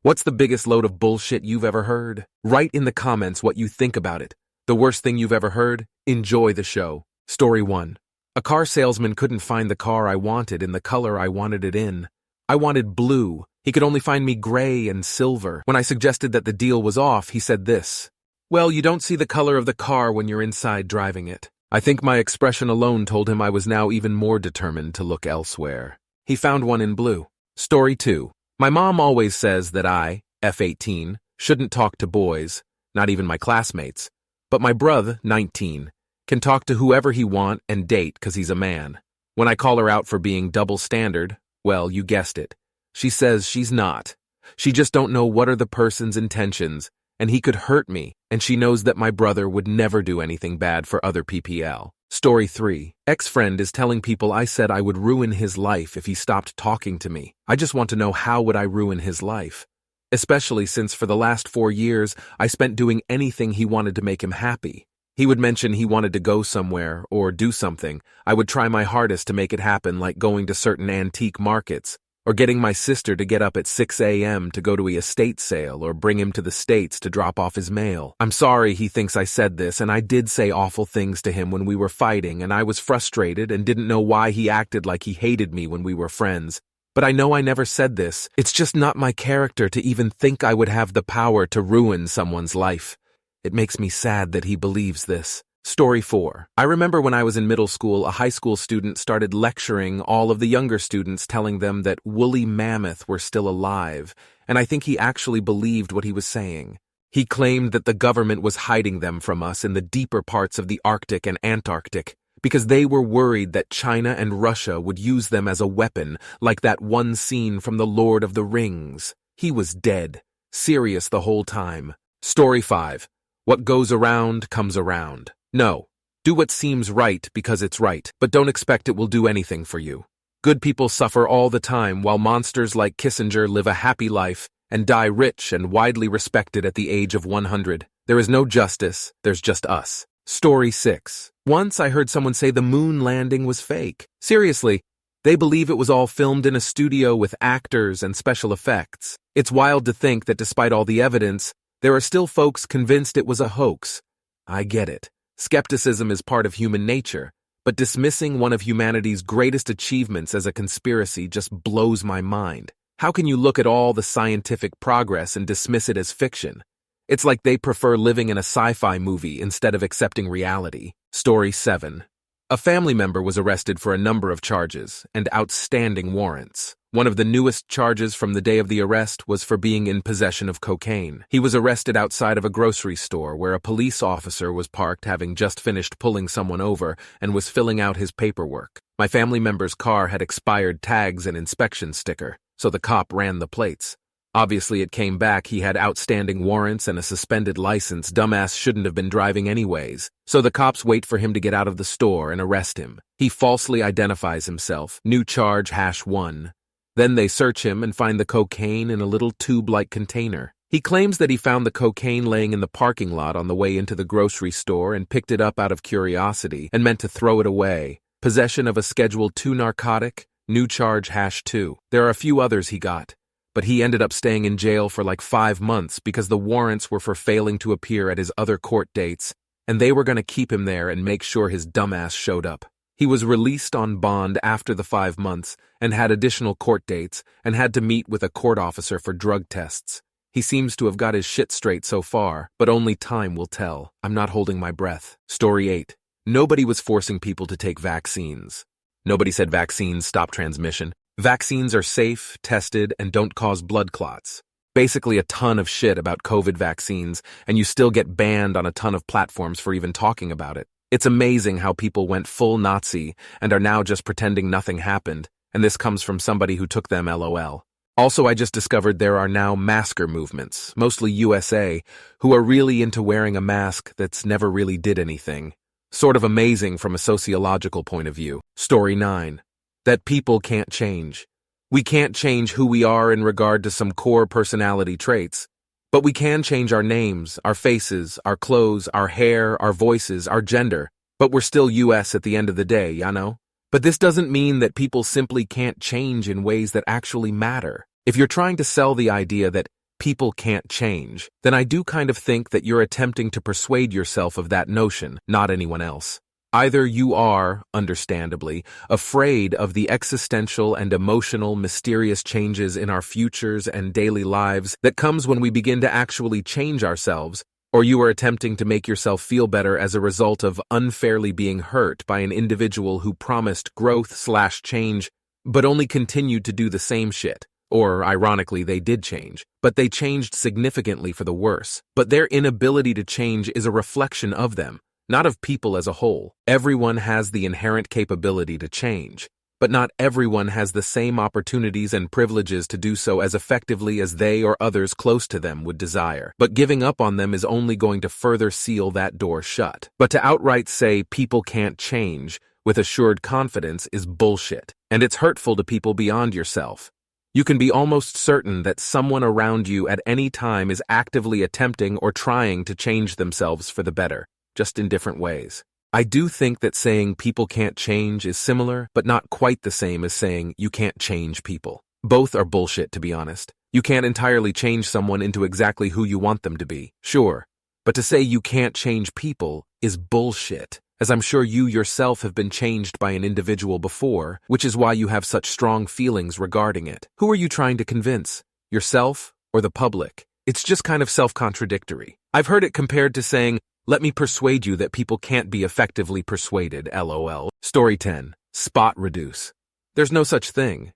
What's the biggest load of bullshit you've ever heard? Write in the comments what you think about it. The worst thing you've ever heard? Enjoy the show. Story 1. A car salesman couldn't find the car I wanted in the color I wanted it in. I wanted blue. He could only find me gray and silver. When I suggested that the deal was off, he said this: "Well, you don't see the color of the car when you're inside driving it." I think my expression alone told him I was now even more determined to look elsewhere. He found one in blue. Story 2. My mom always says that I, F18, shouldn't talk to boys, not even my classmates. But my brother, 19, can talk to whoever he want and date because he's a man. When I call her out for being double standard, well, you guessed it. She says she's not. She just don't know what are the person's intentions, and he could hurt me, and she knows that my brother would never do anything bad for other PPL. Story 3. Ex-friend is telling people I said I would ruin his life if he stopped talking to me. I just want to know, how would I ruin his life? Especially since for the last 4 years, I spent doing anything he wanted to make him happy. He would mention he wanted to go somewhere or do something. I would try my hardest to make it happen, like going to certain antique markets, or getting my sister to get up at 6 a.m. to go to a estate sale or bring him to the States to drop off his mail. I'm sorry he thinks I said this, and I did say awful things to him when we were fighting, and I was frustrated and didn't know why he acted like he hated me when we were friends. But I know I never said this. It's just not my character to even think I would have the power to ruin someone's life. It makes me sad that he believes this. Story 4. I remember when I was in middle school, a high school student started lecturing all of the younger students, telling them that woolly mammoth were still alive, and I think he actually believed what he was saying. He claimed that the government was hiding them from us in the deeper parts of the Arctic and Antarctic, because they were worried that China and Russia would use them as a weapon, like that one scene from The Lord of the Rings. He was dead. Serious the whole time. Story 5. What goes around comes around. No. Do what seems right because it's right, but don't expect it will do anything for you. Good people suffer all the time, while monsters like Kissinger live a happy life and die rich and widely respected at the age of 100. There is no justice, there's just us. Story 6. Once I heard someone say the moon landing was fake. Seriously, they believe it was all filmed in a studio with actors and special effects. It's wild to think that despite all the evidence, there are still folks convinced it was a hoax. I get it. Skepticism is part of human nature, but dismissing one of humanity's greatest achievements as a conspiracy just blows my mind. How can you look at all the scientific progress and dismiss it as fiction? It's like they prefer living in a sci-fi movie instead of accepting reality. Story 7. A family member was arrested for a number of charges and outstanding warrants. One of the newest charges from the day of the arrest was for being in possession of cocaine. He was arrested outside of a grocery store where a police officer was parked, having just finished pulling someone over, and was filling out his paperwork. My family member's car had expired tags and inspection sticker, so the cop ran the plates. Obviously, it came back he had outstanding warrants and a suspended license. Dumbass shouldn't have been driving anyways. So the cops wait for him to get out of the store and arrest him. He falsely identifies himself. New charge #1. Then they search him and find the cocaine in a little tube-like container. He claims that he found the cocaine laying in the parking lot on the way into the grocery store and picked it up out of curiosity and meant to throw it away. Possession of a Schedule II narcotic, new charge #2. There are a few others he got, but he ended up staying in jail for like 5 months because the warrants were for failing to appear at his other court dates, and they were going to keep him there and make sure his dumbass showed up. He was released on bond after the 5 months and had additional court dates and had to meet with a court officer for drug tests. He seems to have got his shit straight so far, but only time will tell. I'm not holding my breath. Story 8. Nobody was forcing people to take vaccines. Nobody said vaccines stop transmission. Vaccines are safe, tested, and don't cause blood clots. Basically a ton of shit about COVID vaccines, and you still get banned on a ton of platforms for even talking about it. It's amazing how people went full Nazi and are now just pretending nothing happened, and this comes from somebody who took them LOL. Also, I just discovered there are now masker movements, mostly USA, who are really into wearing a mask that's never really did anything. Sort of amazing from a sociological point of view. Story 9. That people can't change. We can't change who we are in regard to some core personality traits. But we can change our names, our faces, our clothes, our hair, our voices, our gender. But we're still US at the end of the day, ya know? But this doesn't mean that people simply can't change in ways that actually matter. If you're trying to sell the idea that people can't change, then I do kind of think that you're attempting to persuade yourself of that notion, not anyone else. Either you are, understandably, afraid of the existential and emotional mysterious changes in our futures and daily lives that comes when we begin to actually change ourselves, or you are attempting to make yourself feel better as a result of unfairly being hurt by an individual who promised growth/change, but only continued to do the same shit. Or, ironically, they did change, but they changed significantly for the worse. But their inability to change is a reflection of them, not of people as a whole. Everyone has the inherent capability to change, but not everyone has the same opportunities and privileges to do so as effectively as they or others close to them would desire. But giving up on them is only going to further seal that door shut. But to outright say people can't change with assured confidence is bullshit, and it's hurtful to people beyond yourself. You can be almost certain that someone around you at any time is actively attempting or trying to change themselves for the better, just in different ways. I do think that saying people can't change is similar, but not quite the same as saying you can't change people. Both are bullshit, to be honest. You can't entirely change someone into exactly who you want them to be, sure, but to say you can't change people is bullshit, as I'm sure you yourself have been changed by an individual before, which is why you have such strong feelings regarding it. Who are you trying to convince? Yourself or the public? It's just kind of self-contradictory. I've heard it compared to saying, "Let me persuade you that people can't be effectively persuaded, lol. Story 10. Spot reduce. There's no such thing.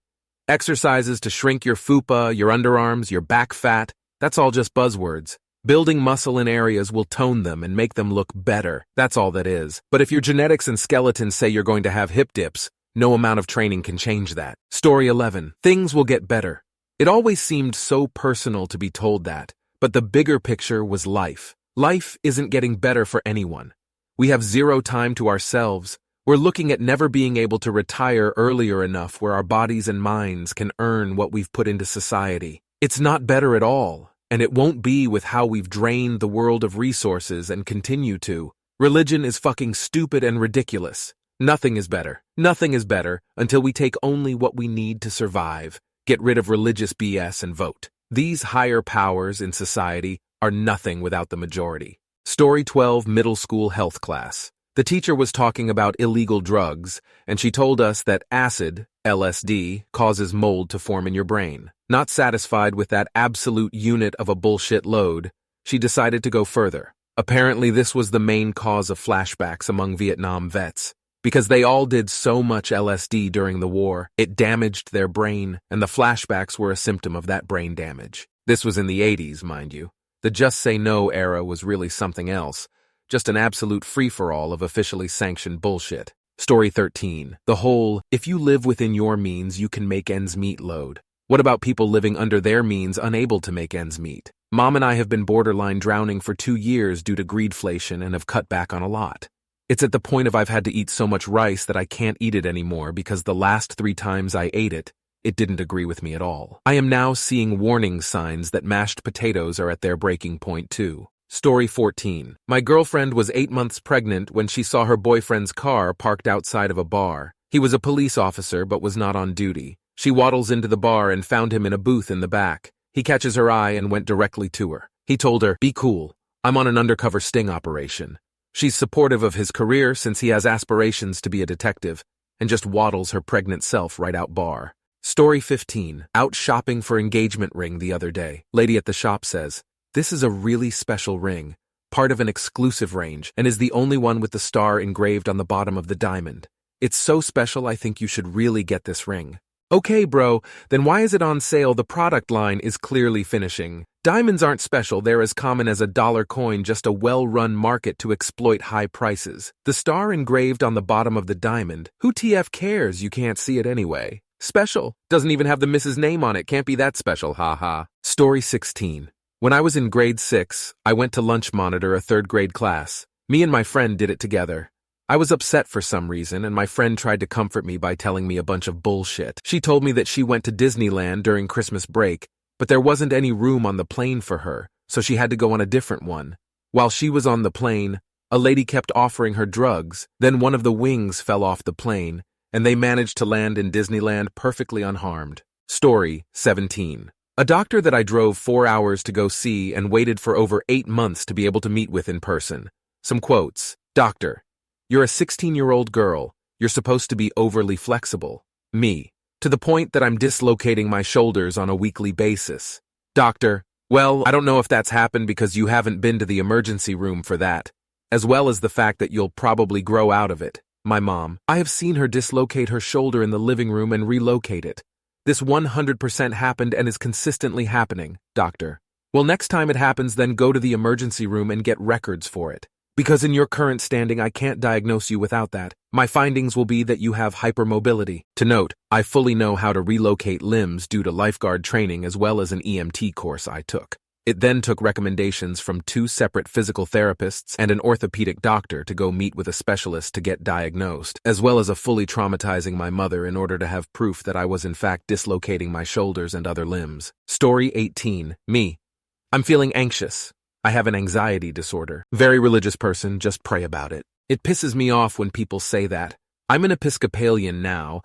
Exercises to shrink your fupa, your underarms, your back fat, that's all just buzzwords. Building muscle in areas will tone them and make them look better. That's all that is. But if your genetics and skeleton say you're going to have hip dips, no amount of training can change that. Story 11. Things will get better. It always seemed so personal to be told that, but the bigger picture was life. Life isn't getting better for anyone. We have zero time to ourselves. We're looking at never being able to retire earlier enough where our bodies and minds can earn what we've put into society. It's not better at all. And it won't be with how we've drained the world of resources and continue to. Religion is fucking stupid and ridiculous. Nothing is better. Nothing is better until we take only what we need to survive, get rid of religious BS and vote. These higher powers in society are nothing without the majority. Story 12, middle school health class. The teacher was talking about illegal drugs, and she told us that acid, LSD, causes mold to form in your brain. Not satisfied with that absolute unit of a bullshit load, she decided to go further. Apparently this was the main cause of flashbacks among Vietnam vets. Because they all did so much LSD during the war, it damaged their brain, and the flashbacks were a symptom of that brain damage. This was in the 80s, mind you. The Just Say No era was really something else. Just an absolute free-for-all of officially sanctioned bullshit. Story 13. The whole, if you live within your means, you can make ends meet load. What about people living under their means, unable to make ends meet? Mom and I have been borderline drowning for 2 years due to greedflation and have cut back on a lot. It's at the point of I've had to eat so much rice that I can't eat it anymore because the last 3 times I ate it, it didn't agree with me at all. I am now seeing warning signs that mashed potatoes are at their breaking point too. Story 14. My girlfriend was 8 months pregnant when she saw her boyfriend's car parked outside of a bar. He was a police officer but was not on duty. She waddles into the bar and found him in a booth in the back. He catches her eye and went directly to her. He told her, "Be cool. I'm on an undercover sting operation." She's supportive of his career since he has aspirations to be a detective, and just waddles her pregnant self right out bar. Story 15. Out shopping for engagement ring the other day. Lady at the shop says, "This is a really special ring, part of an exclusive range, and is the only one with the star engraved on the bottom of the diamond. It's so special I think you should really get this ring." Okay, bro, then why is it on sale? The product line is clearly finishing. Diamonds aren't special, they're as common as a dollar coin, just a well-run market to exploit high prices. The star engraved on the bottom of the diamond, who TF cares? You can't see it anyway. Special, doesn't even have the Mrs. name on it, can't be that special, haha. Story 16. When I was in grade 6, I went to lunch monitor a 3rd grade class. Me and my friend did it together. I was upset for some reason, and my friend tried to comfort me by telling me a bunch of bullshit. She told me that she went to Disneyland during Christmas break, but there wasn't any room on the plane for her, so she had to go on a different one. While she was on the plane, a lady kept offering her drugs, then one of the wings fell off the plane, and they managed to land in Disneyland perfectly unharmed. Story 17. A doctor that I drove 4 hours to go see and waited for over 8 months to be able to meet with in person. Some quotes. Doctor, you're a 16-year-old girl. You're supposed to be overly flexible. Me, to the point that I'm dislocating my shoulders on a weekly basis. Doctor, well, I don't know if that's happened because you haven't been to the emergency room for that, as well as the fact that you'll probably grow out of it. My mom, I have seen her dislocate her shoulder in the living room and relocate it. This 100% happened and is consistently happening, doctor. Well, next time it happens, then go to the emergency room and get records for it. Because in your current standing, I can't diagnose you without that. My findings will be that you have hypermobility. To note, I fully know how to relocate limbs due to lifeguard training as well as an EMT course I took. It then took recommendations from 2 separate physical therapists and an orthopedic doctor to go meet with a specialist to get diagnosed, as well as a fully traumatizing my mother in order to have proof that I was in fact dislocating my shoulders and other limbs. Story 18. Me. I'm feeling anxious. I have an anxiety disorder. Very religious person, just pray about it. It pisses me off when people say that. I'm an Episcopalian now,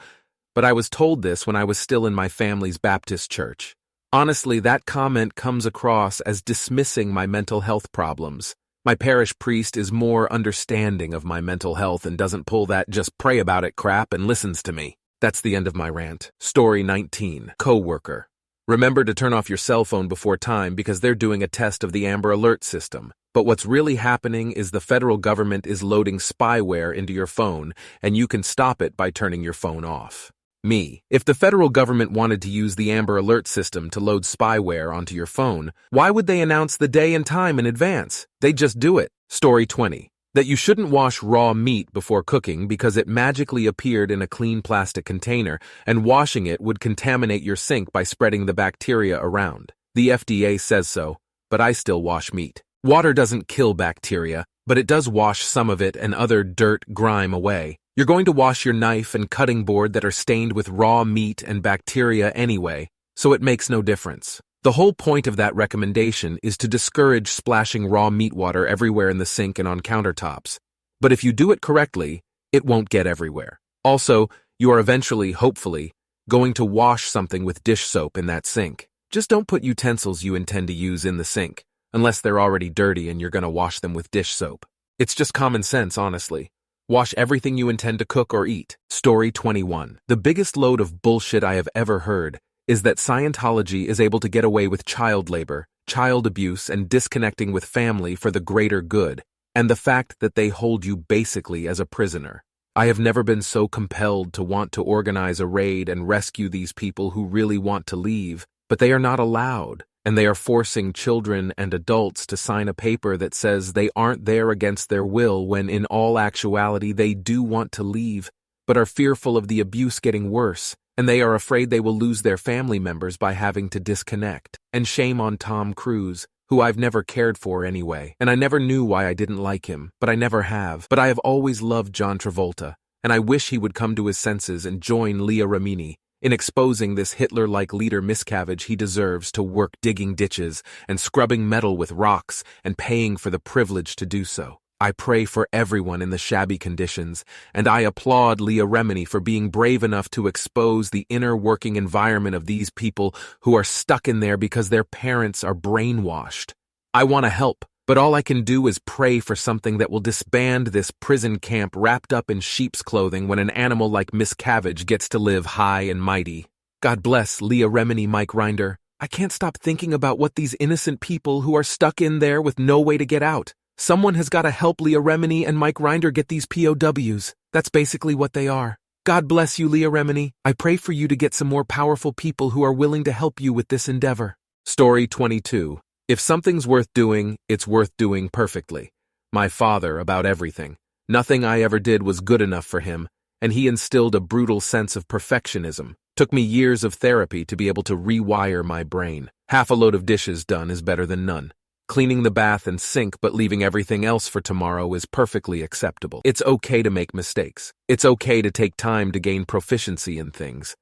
but I was told this when I was still in my family's Baptist church. Honestly, that comment comes across as dismissing my mental health problems. My parish priest is more understanding of my mental health and doesn't pull that just pray about it crap and listens to me. That's the end of my rant. Story 19. Coworker. Remember to turn off your cell phone before time because they're doing a test of the Amber Alert system. But what's really happening is the federal government is loading spyware into your phone, and you can stop it by turning your phone off. Me. If the federal government wanted to use the Amber Alert system to load spyware onto your phone, why would they announce the day and time in advance? They'd just do it. Story 20. That you shouldn't wash raw meat before cooking because it magically appeared in a clean plastic container, and washing it would contaminate your sink by spreading the bacteria around. The FDA says so, but I still wash meat. Water doesn't kill bacteria, but it does wash some of it and other dirt, grime away. You're going to wash your knife and cutting board that are stained with raw meat and bacteria anyway, so it makes no difference. The whole point of that recommendation is to discourage splashing raw meat water everywhere in the sink and on countertops. But if you do it correctly, it won't get everywhere. Also, you are eventually, hopefully, going to wash something with dish soap in that sink. Just don't put utensils you intend to use in the sink, unless they're already dirty and you're going to wash them with dish soap. It's just common sense, honestly. Wash everything you intend to cook or eat. Story 21. The biggest load of bullshit I have ever heard is that Scientology is able to get away with child labor, child abuse, and disconnecting with family for the greater good, and the fact that they hold you basically as a prisoner. I have never been so compelled to want to organize a raid and rescue these people who really want to leave, but they are not allowed, and they are forcing children and adults to sign a paper that says they aren't there against their will when in all actuality they do want to leave, but are fearful of the abuse getting worse, and they are afraid they will lose their family members by having to disconnect. And shame on Tom Cruise, who I've never cared for anyway, and I never knew why I didn't like him, but I never have. But I have always loved John Travolta, and I wish he would come to his senses and join Leah Remini in exposing this Hitler-like leader Miscavige he deserves to work digging ditches and scrubbing metal with rocks and paying for the privilege to do so. I pray for everyone in the shabby conditions, and I applaud Leah Remini for being brave enough to expose the inner working environment of these people who are stuck in there because their parents are brainwashed. I want to help, but all I can do is pray for something that will disband this prison camp wrapped up in sheep's clothing when an animal like Miscavige gets to live high and mighty. God bless Leah Remini, Mike Rinder. I can't stop thinking about what these innocent people who are stuck in there with no way to get out. Someone has got to help Leah Remini and Mike Rinder get these POWs. That's basically what they are. God bless you, Leah Remini. I pray for you to get some more powerful people who are willing to help you with this endeavor. Story 22. If something's worth doing, it's worth doing perfectly. My father about everything. Nothing I ever did was good enough for him, and he instilled a brutal sense of perfectionism. Took me years of therapy to be able to rewire my brain. Half a load of dishes done is better than none. Cleaning the bath and sink but leaving everything else for tomorrow is perfectly acceptable. It's okay to make mistakes. It's okay to take time to gain proficiency in things.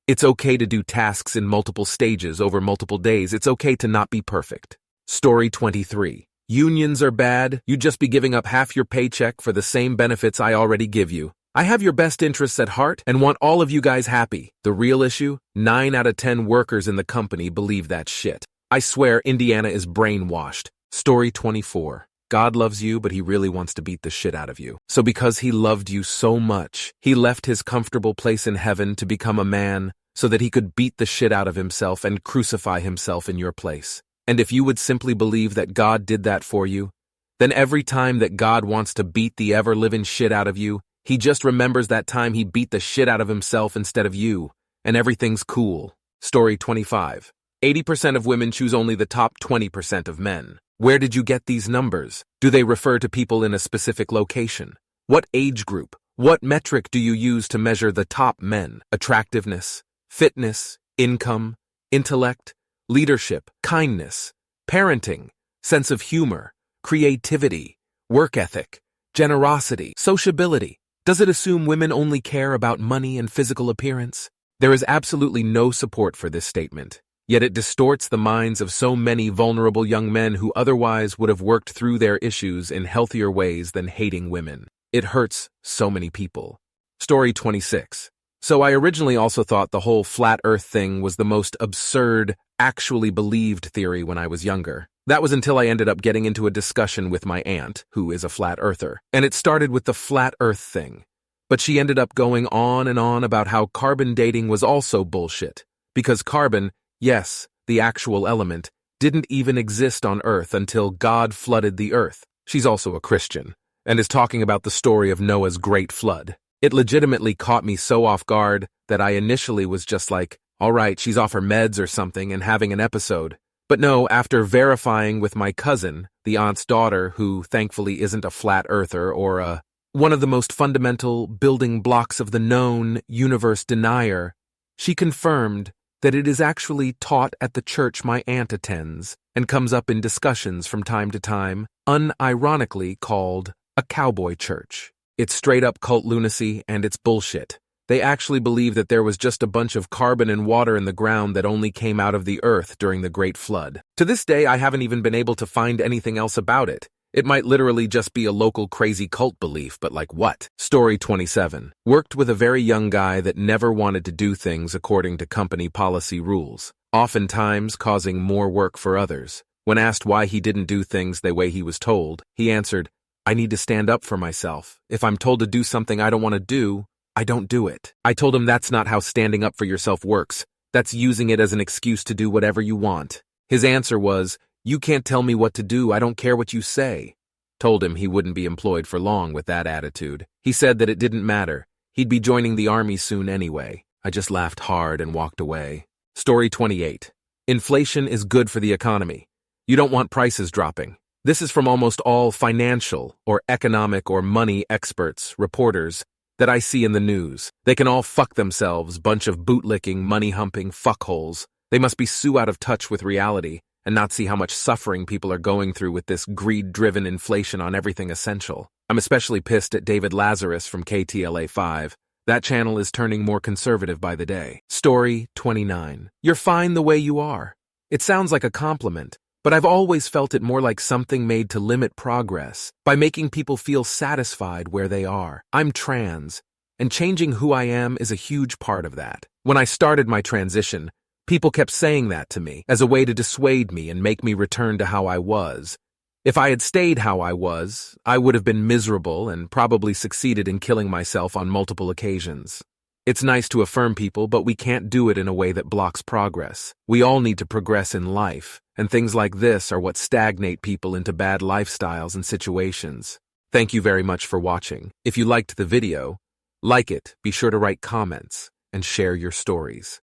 It's okay to do tasks in multiple stages over multiple days. It's okay to not be perfect. Story 23. Unions are bad. You'd just be giving up half your paycheck for the same benefits I already give you. I have your best interests at heart and want all of you guys happy. The real issue? 9 out of 10 workers in the company believe that shit. I swear Indiana is brainwashed. Story 24. God loves you, but he really wants to beat the shit out of you. So because he loved you so much, he left his comfortable place in heaven to become a man so that he could beat the shit out of himself and crucify himself in your place. And if you would simply believe that God did that for you, then every time that God wants to beat the ever-living shit out of you, he just remembers that time he beat the shit out of himself instead of you, and everything's cool. Story 25. 80% of women choose only the top 20% of men. Where did you get these numbers? Do they refer to people in a specific location? What age group? What metric do you use to measure the top men? Attractiveness, fitness, income, intellect, leadership, kindness, parenting, sense of humor, creativity, work ethic, generosity, sociability. Does it assume women only care about money and physical appearance? There is absolutely no support for this statement. Yet it distorts the minds of so many vulnerable young men who otherwise would have worked through their issues in healthier ways than hating women. It hurts so many people. Story 26. So I originally also thought the whole flat earth thing was the most absurd, actually believed theory when I was younger. That was until I ended up getting into a discussion with my aunt, who is a flat earther. And it started with the flat earth thing. But she ended up going on and on about how carbon dating was also bullshit. Because carbon, yes, the actual element, didn't even exist on Earth until God flooded the Earth. She's also a Christian, and is talking about the story of Noah's great flood. It legitimately caught me so off guard that I initially was just like, all right, she's off her meds or something and having an episode. But no, after verifying with my cousin, the aunt's daughter, who thankfully isn't a flat earther or one of the most fundamental building blocks of the known universe denier, she confirmed that it is actually taught at the church my aunt attends and comes up in discussions from time to time, unironically called a cowboy church. It's straight-up cult lunacy and it's bullshit. They actually believe that there was just a bunch of carbon and water in the ground that only came out of the earth during the Great Flood. To this day, I haven't even been able to find anything else about it. It might literally just be a local crazy cult belief, but like what? Story 27. Worked with a very young guy that never wanted to do things according to company policy rules, oftentimes causing more work for others. When asked why he didn't do things the way he was told, he answered, "I need to stand up for myself. If I'm told to do something I don't want to do, I don't do it." I told him that's not how standing up for yourself works. That's using it as an excuse to do whatever you want. His answer was, "You can't tell me what to do, I don't care what you say." Told him he wouldn't be employed for long with that attitude. He said that it didn't matter. He'd be joining the army soon anyway. I just laughed hard and walked away. Story 28. Inflation is good for the economy. You don't want prices dropping. This is from almost all financial or economic or money experts, reporters, that I see in the news. They can all fuck themselves, bunch of bootlicking, money-humping fuckholes. They must be so out of touch with reality and not see how much suffering people are going through with this greed-driven inflation on everything essential. I'm especially pissed at David Lazarus from KTLA 5. That channel is turning more conservative by the day. Story 29. You're fine the way you are. It sounds like a compliment, but I've always felt it more like something made to limit progress by making people feel satisfied where they are. I'm trans, and changing who I am is a huge part of that. When I started my transition, people kept saying that to me as a way to dissuade me and make me return to how I was. If I had stayed how I was, I would have been miserable and probably succeeded in killing myself on multiple occasions. It's nice to affirm people, but we can't do it in a way that blocks progress. We all need to progress in life, and things like this are what stagnate people into bad lifestyles and situations. Thank you very much for watching. If you liked the video, like it, be sure to write comments, and share your stories.